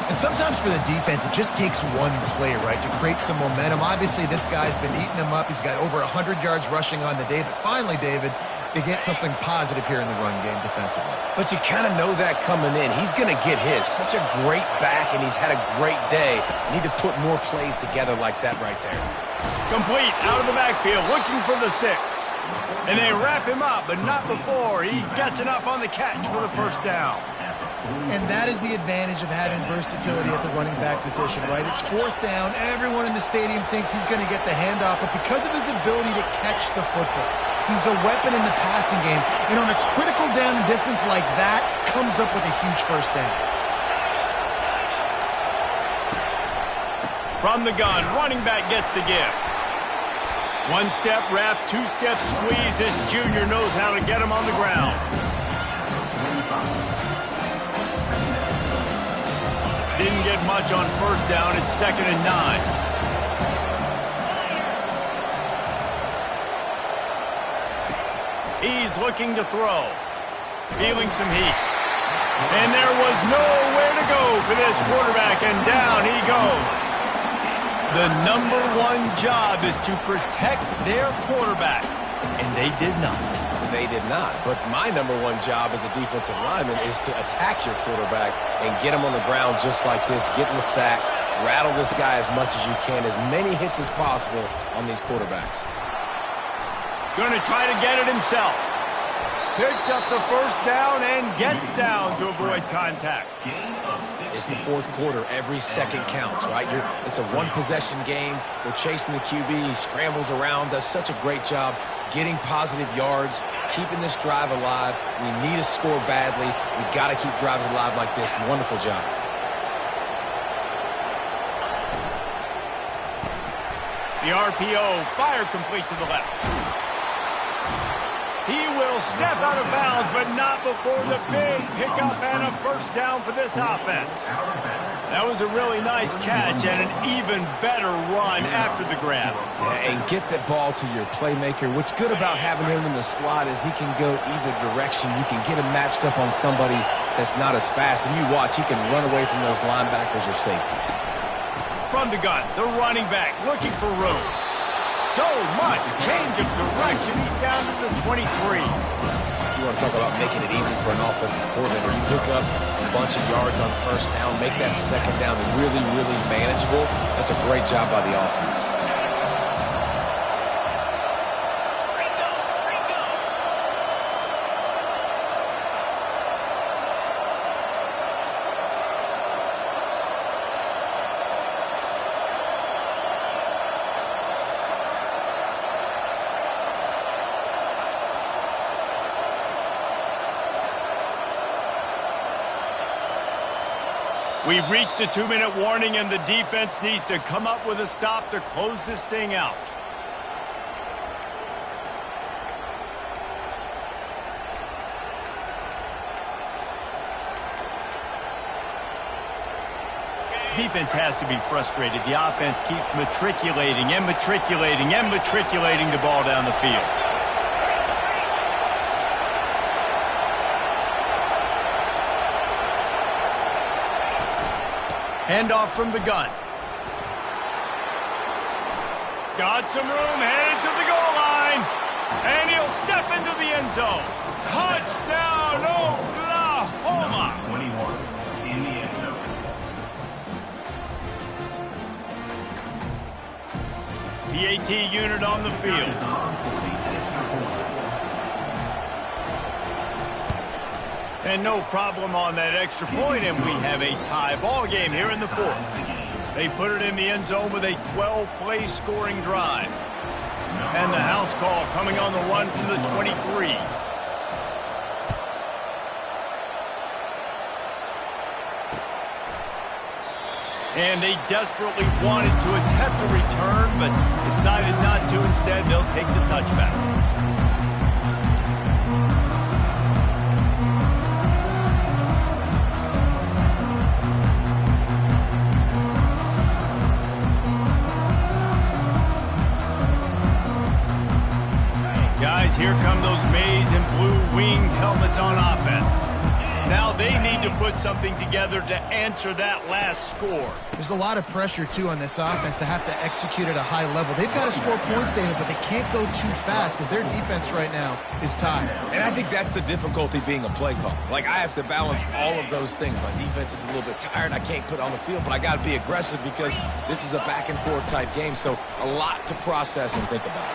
And sometimes for the defense, it just takes one play, right, to create some momentum. Obviously, this guy's been eating them up. He's got over 100 yards rushing on the day. But finally, David, they get something positive here in the run game defensively. But you kind of know that coming in. He's going to get his. Such a great back, and he's had a great day. Need to put more plays together like that right there. Complete out of the backfield, looking for the sticks. And they wrap him up, but not before he gets enough on the catch for the first down. And that is the advantage of having versatility at the running back position, right? It's 4th down. Everyone in the stadium thinks he's going to get the handoff, but because of his ability to catch the football, he's a weapon in the passing game. And on a critical down distance like that, comes up with a huge first down. From the gun, running back gets the give. 1-step wrap, 2-step squeeze. This junior knows how to get him on the ground. Didn't get much on first down. It's 2nd and 9. He's looking to throw. Feeling some heat. And there was nowhere to go for this quarterback, and down he goes. The #1 job is to protect their quarterback, and they did not. They did not. But my #1 job as a defensive lineman is to attack your quarterback and get him on the ground just like this, get in the sack, rattle this guy as much as you can, as many hits as possible on these quarterbacks. Going to try to get it himself. Picks up the first down and gets down to avoid contact. It's the 4th quarter. Every second counts, right? It's a one-possession game. We're chasing the QB. He scrambles around, does such a great job getting positive yards, keeping this drive alive. We need to score badly. We've got to keep drives alive like this. Wonderful job. The RPO, fire complete to the left. He will step out of bounds, but not before the big pickup and a first down for this offense. That was a really nice catch and an even better run after the grab. Yeah, and get that ball to your playmaker. What's good about having him in the slot is he can go either direction. You can get him matched up on somebody that's not as fast, and you watch, he can run away from those linebackers or safeties. From the gun, the running back looking for room. So much change of direction. He's down to the 23. You want to talk about making it easy for an offensive coordinator. You pick up a bunch of yards on first down, make that second down really, really manageable. That's a great job by the offense. We've reached the 2-minute warning, and the defense needs to come up with a stop to close this thing out. Defense has to be frustrated. The offense keeps matriculating and matriculating and matriculating the ball down the field. Handoff from the gun. Got some room, headed to the goal line. And he'll step into the end zone. Touchdown, Oklahoma. 21 in the end zone. PAT unit on the field. And no problem on that extra point, and we have a tie ball game here in the fourth. They put it in the end zone with a 12-play scoring drive. And the house call coming on the run from the 23. And they desperately wanted to attempt a return, but decided not to. Instead, they'll take the touchback. Guys, here come those maize and blue winged helmets on offense. Now they need to put something together to answer that last score. There's a lot of pressure, too, on this offense to have to execute at a high level. They've got to score points, David, but they can't go too fast because their defense right now is tired. And I think that's the difficulty being a play call. Like, I have to balance all of those things. My defense is a little bit tired. I can't put on the field, but I got to be aggressive because this is a back-and-forth type game, so a lot to process and think about.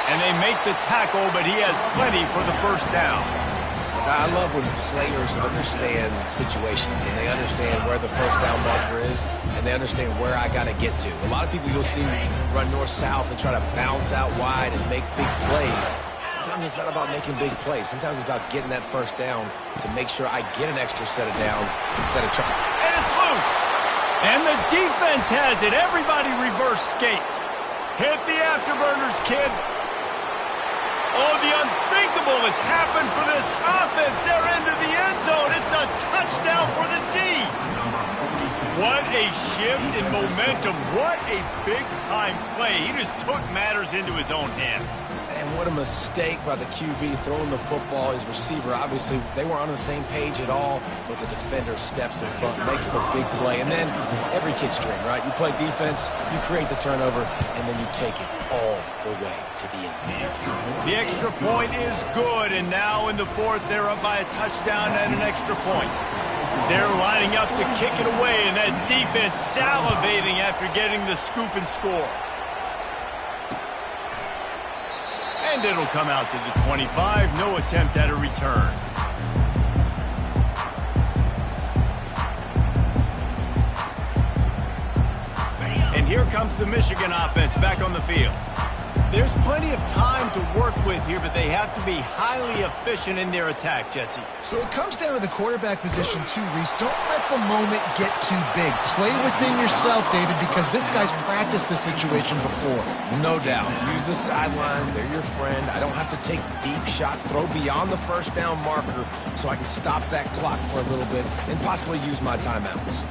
And they make the tackle, but he has plenty for the first down. I love when players understand situations and they understand where the first down marker is and they understand where I got to get to. A lot of people you'll see run north-south and try to bounce out wide and make big plays. Sometimes it's not about making big plays. Sometimes it's about getting that first down to make sure I get an extra set of downs instead of trying. And it's loose. And the defense has it. Everybody reverse skate. Hit the afterburners, kid. Oh, the unthinkable has happened for this offense. They're into the end zone. It's a touchdown for the D. What a shift in momentum. What a big-time play. He just took matters into his own hands. And what a mistake by the QB throwing the football. His receiver, obviously, they weren't on the same page at all, but the defender steps in front, makes the big play. And then every kid's dream, right? You play defense, you create the turnover, and then you take it all the way to the end zone. The extra point is good, and now in the fourth, they're up by a touchdown and an extra point. They're lining up to kick it away, and that defense salivating after getting the scoop and score. And it'll come out to the 25. No attempt at a return. And here comes the Michigan offense back on the field. There's plenty of time to work with here, but they have to be highly efficient in their attack, Jesse. So it comes down to the quarterback position too, Reese. Don't let the moment get too big. Play within yourself, David, because this guy's practiced the situation before. No doubt. Use the sidelines. They're your friend. I don't have to take deep shots. Throw beyond the first down marker so I can stop that clock for a little bit and possibly use my timeouts.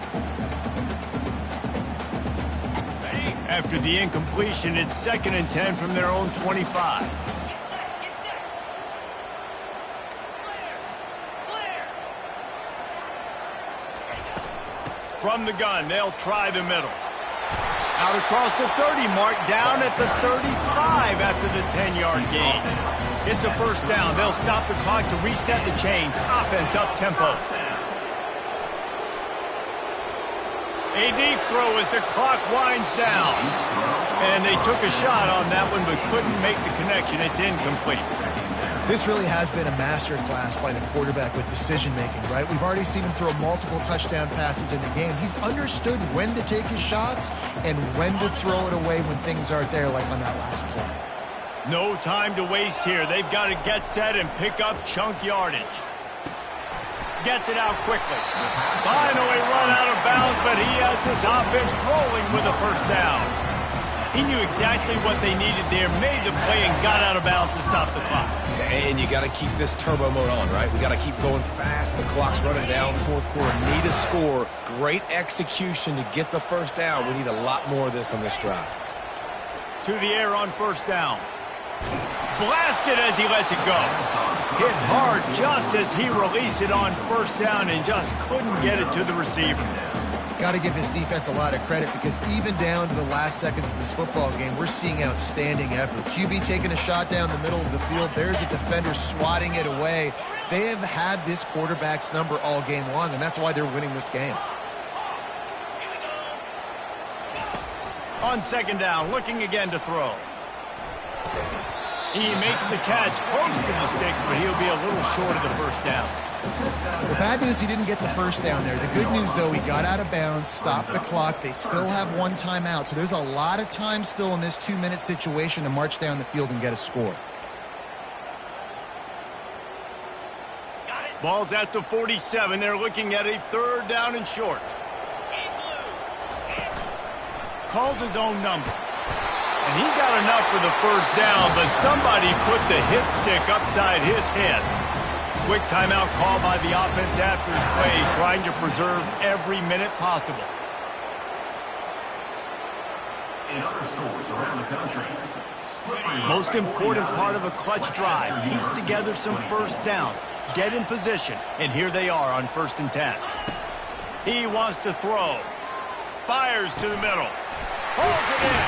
After the incompletion, it's 2nd and 10 from their own 25. From the gun, they'll try the middle. Out across the 30 mark, down at the 35 after the 10-yard gain. It's a first down. They'll stop the clock to reset the chains. Offense up tempo. A deep throw as the clock winds down. And they took a shot on that one but couldn't make the connection. It's incomplete. This really has been a master class by the quarterback with decision-making, right? We've already seen him throw multiple touchdown passes in the game. He's understood when to take his shots and when to throw it away when things aren't there, like on that last play. No time to waste here. They've got to get set and pick up chunk yardage. Gets it out quickly. Finally run out of bounds, but he has this offense rolling with a first down. He knew exactly what they needed there, made the play, and got out of bounds to stop the clock. And you got to keep this turbo mode on, right? We got to keep going fast. The clock's running down. Fourth quarter, need a score. Great execution to get the first down. We need a lot more of this on this drive. To the air on first down. Blasted as he lets it go. Hit hard just as he released it on first down and just couldn't get it to the receiver. Got to give this defense a lot of credit because even down to the last seconds of this football game, we're seeing outstanding effort. QB taking a shot down the middle of the field. There's a defender swatting it away. They have had this quarterback's number all game long, and that's why they're winning this game. On second down, looking again to throw. He makes the catch close to the sticks, but he'll be a little short of the first down. The bad news, he didn't get the first down there. The good news, though, he got out of bounds, stopped the clock. They still have one timeout, so there's a lot of time still in this 2-minute situation to march down the field and get a score. Ball's at the 47. They're looking at a 3rd down and short. Calls his own number. And he got enough for the first down, but somebody put the hit stick upside his head. Quick timeout call by the offense after the play, trying to preserve every minute possible. In other schools around the country, Most important part of a clutch drive, piece together some first downs, get in position, and here they are on 1st and 10. He wants to throw. Fires to the middle. Holds it in.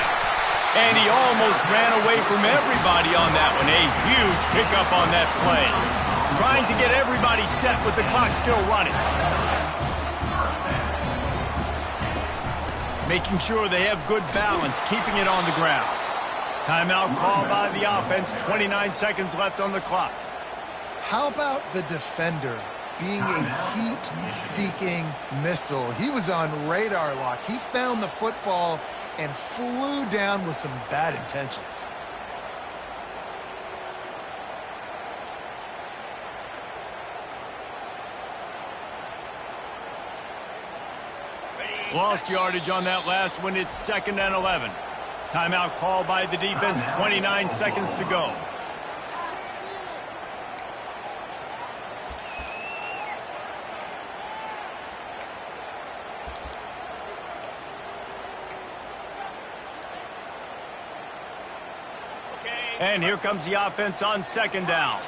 And he almost ran away from everybody on that one. A huge pickup on that play. Trying to get everybody set with the clock still running. Making sure they have good balance, keeping it on the ground. Timeout called by the offense, 29 seconds left on the clock. How about the defender being a heat-seeking missile? He was on radar lock. He found the football and flew down with some bad intentions. Lost yardage on that last one. It's 2nd and 11. Timeout called by the defense, 29 seconds to go. And here comes the offense on 2nd down.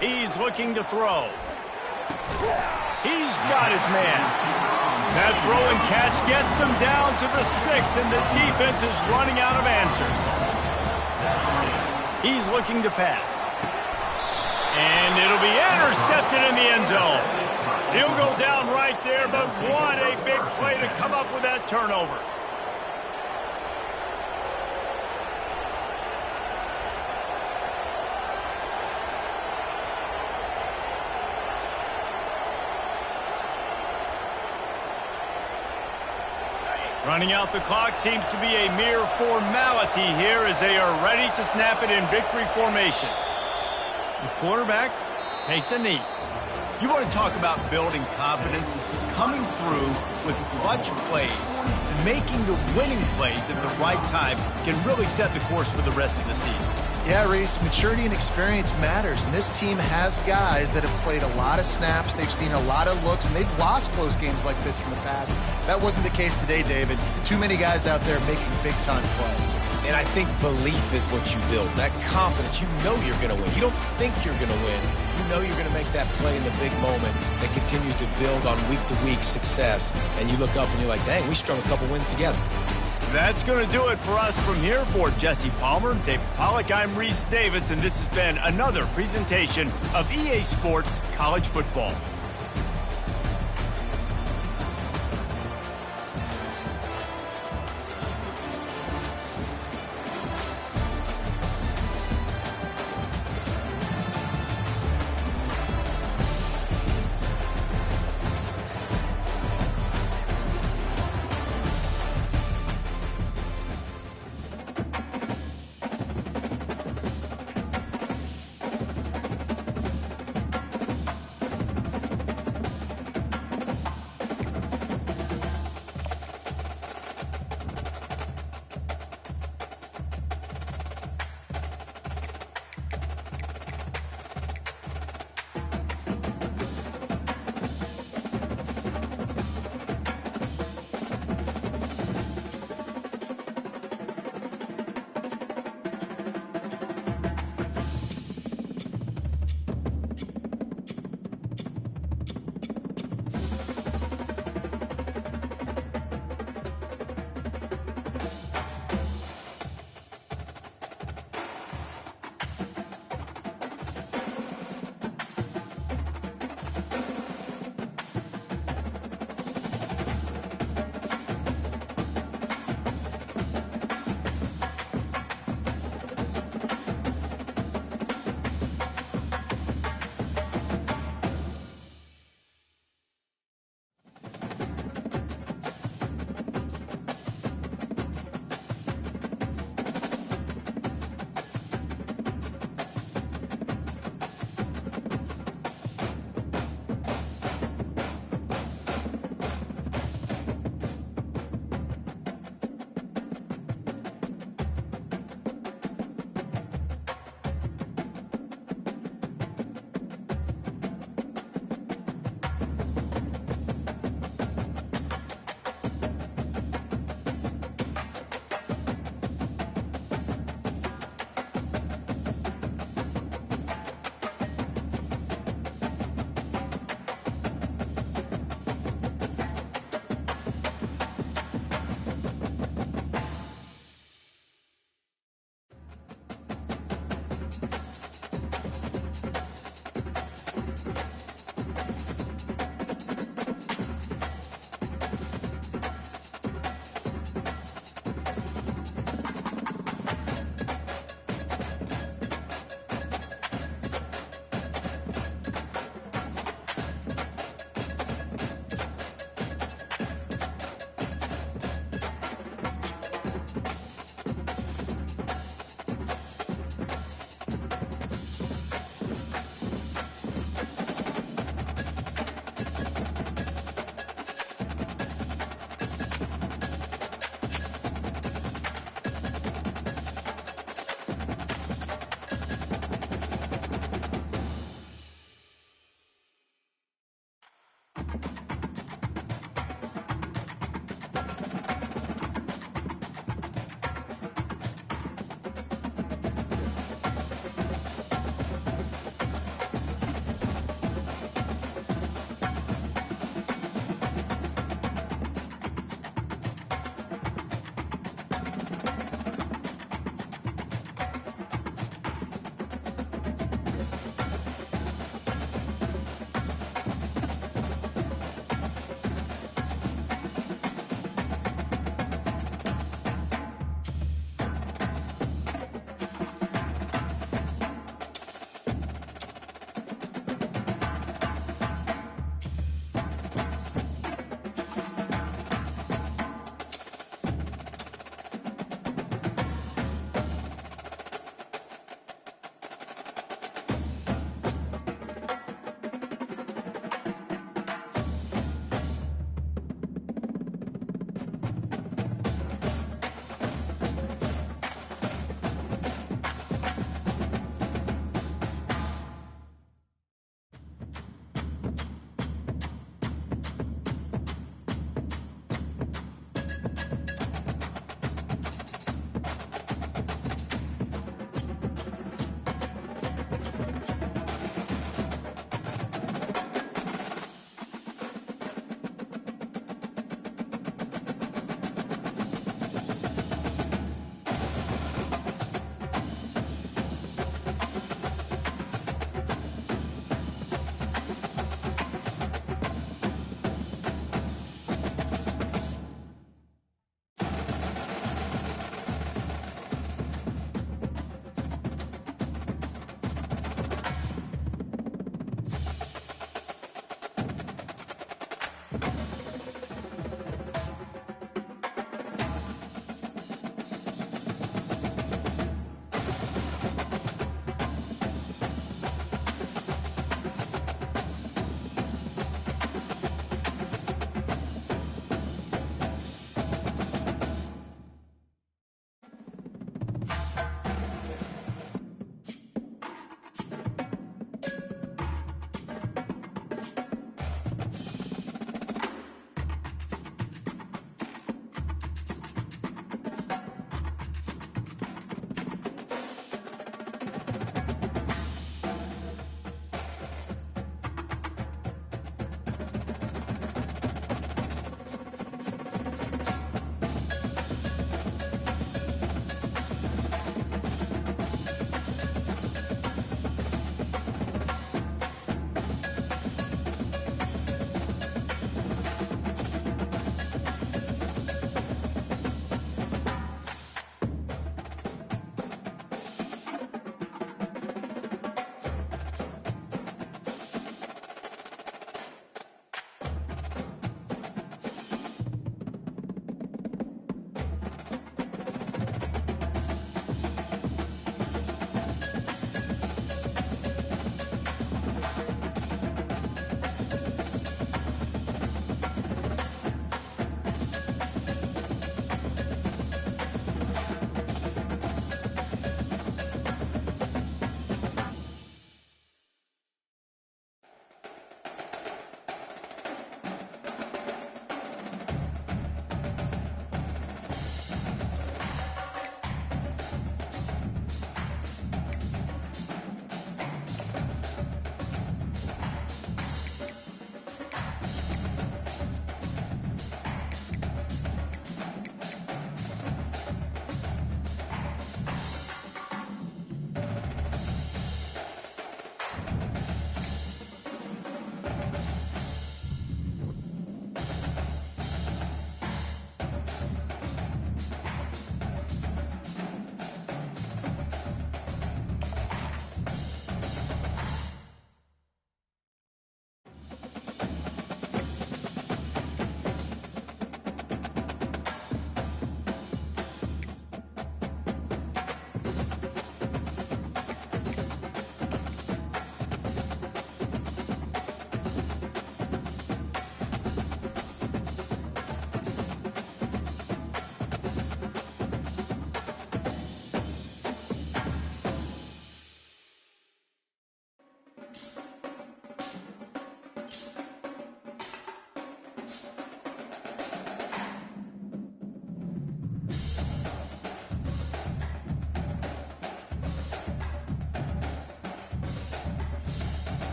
He's looking to throw. He's got his man. That throw and catch gets them down to the 6, and the defense is running out of answers. He's looking to pass. And it'll be intercepted in the end zone. He'll go down right there, but what a big play to come up with that turnover. Running out the clock seems to be a mere formality here as they are ready to snap it in victory formation. The quarterback takes a knee. You want to talk about building confidence? Coming through with clutch plays, making the winning plays at the right time can really set the course for the rest of the season. Yeah, Reese, maturity and experience matters, and this team has guys that have played a lot of snaps, they've seen a lot of looks, and they've lost close games like this in the past. That wasn't the case today, David. Too many guys out there making big-time plays. And I think belief is what you build. That confidence, you know you're going to win. You don't think you're going to win. You know you're going to make that play in the big moment that continues to build on week-to-week success. And you look up and you're like, dang, we strung a couple wins together. That's going to do it for us from here. For Jesse Palmer, David Pollack, I'm Reese Davis, and this has been another presentation of EA Sports College Football.